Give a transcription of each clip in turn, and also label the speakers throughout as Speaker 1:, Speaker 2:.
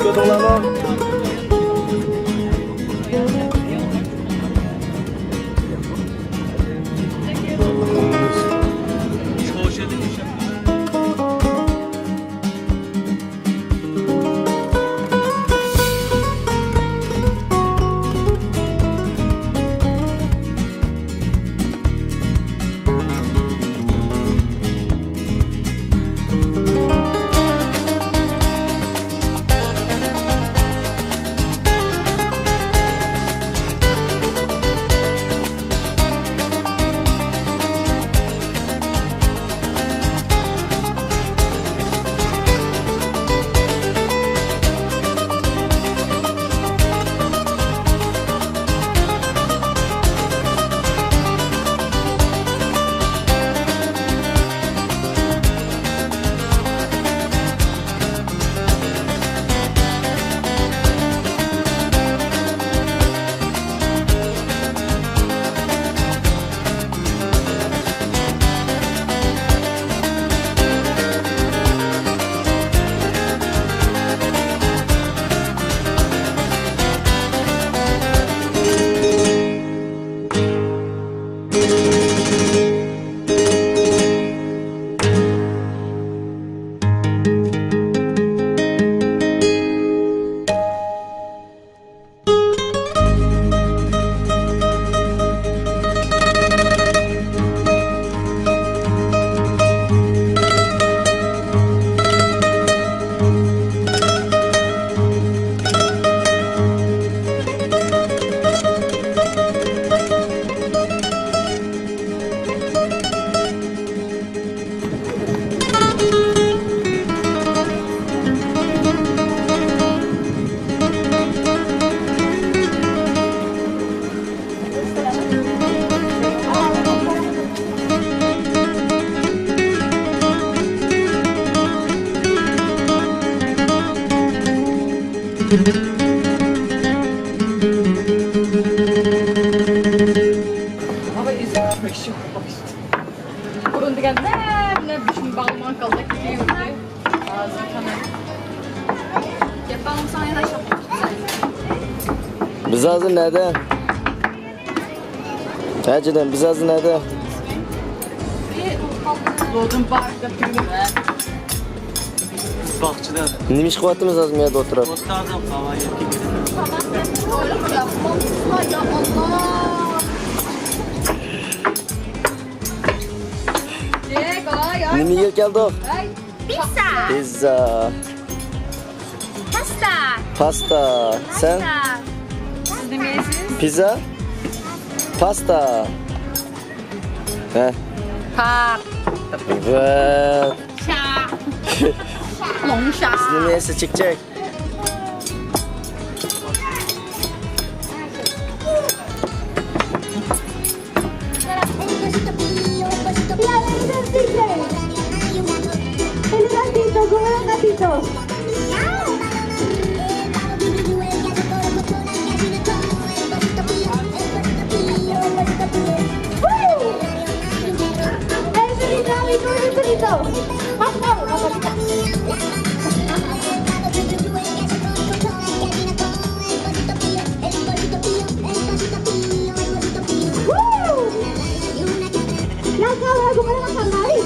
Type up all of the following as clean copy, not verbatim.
Speaker 1: To'g'lama.
Speaker 2: Ama izin vermek için kurun degan ne biçim balman kaldı ki yürüdü. Ağzı kanat. Yapalım sana yaşa.
Speaker 1: Biz hazır nerede? Gerçekten biz hazır nerede?
Speaker 2: Doğdum parkta tüyüm.
Speaker 3: Bakçıda.
Speaker 1: Nima ish qilyapmiz hozir bu yerda o'tirib?
Speaker 3: O'tlardim havaya gidib.
Speaker 2: Ya Allah.
Speaker 1: Nima yeyib keldik?
Speaker 4: Pizza.
Speaker 1: Pizza,
Speaker 4: Pasta.
Speaker 1: pasta. Sen?
Speaker 2: Siz de neyesiniz?
Speaker 1: Pizza? Pasta. He.
Speaker 2: Ha.
Speaker 1: Evet.
Speaker 2: Long şa.
Speaker 1: Siz nima yeysiz chiqchak?
Speaker 4: El gatito, come un gatito. El perrito. La cabra, ¿cómo le vas a andar ahí?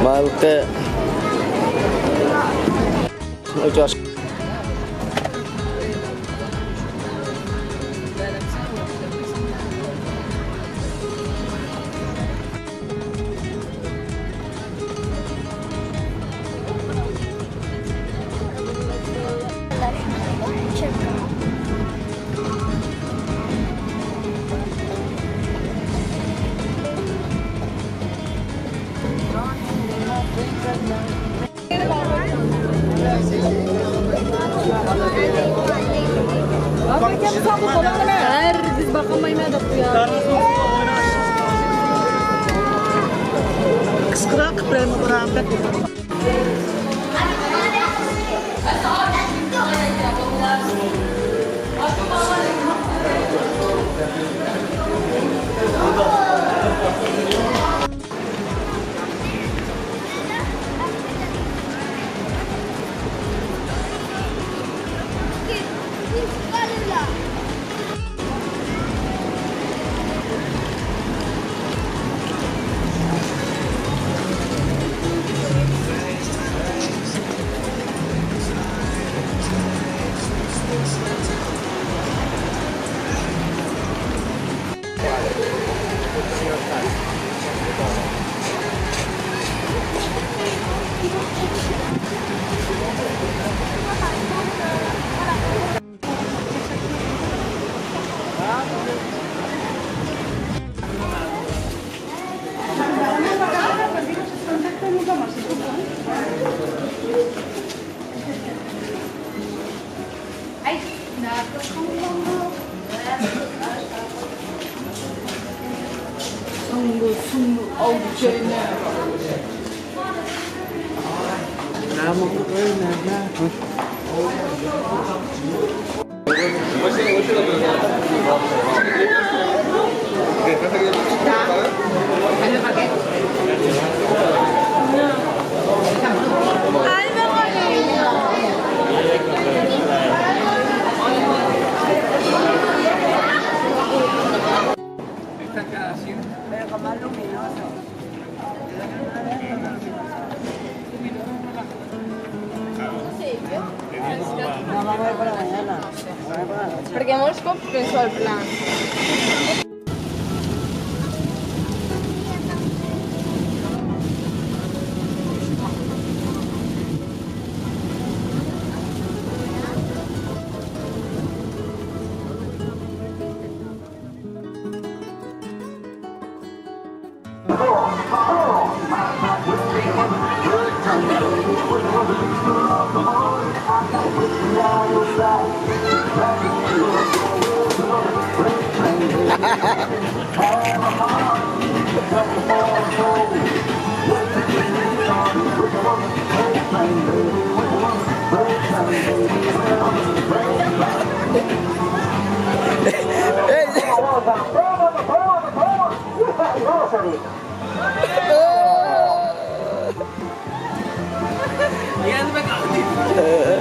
Speaker 1: Malta. Josh.
Speaker 2: Apa yang sambut orang kan? Biz bakamayın ada bu ya.
Speaker 3: Kıskırak prema berangkat.
Speaker 2: Sungguh audionya.
Speaker 3: Nama ko na.
Speaker 2: Perché Mosco penso al plan.
Speaker 3: Yan ba ka?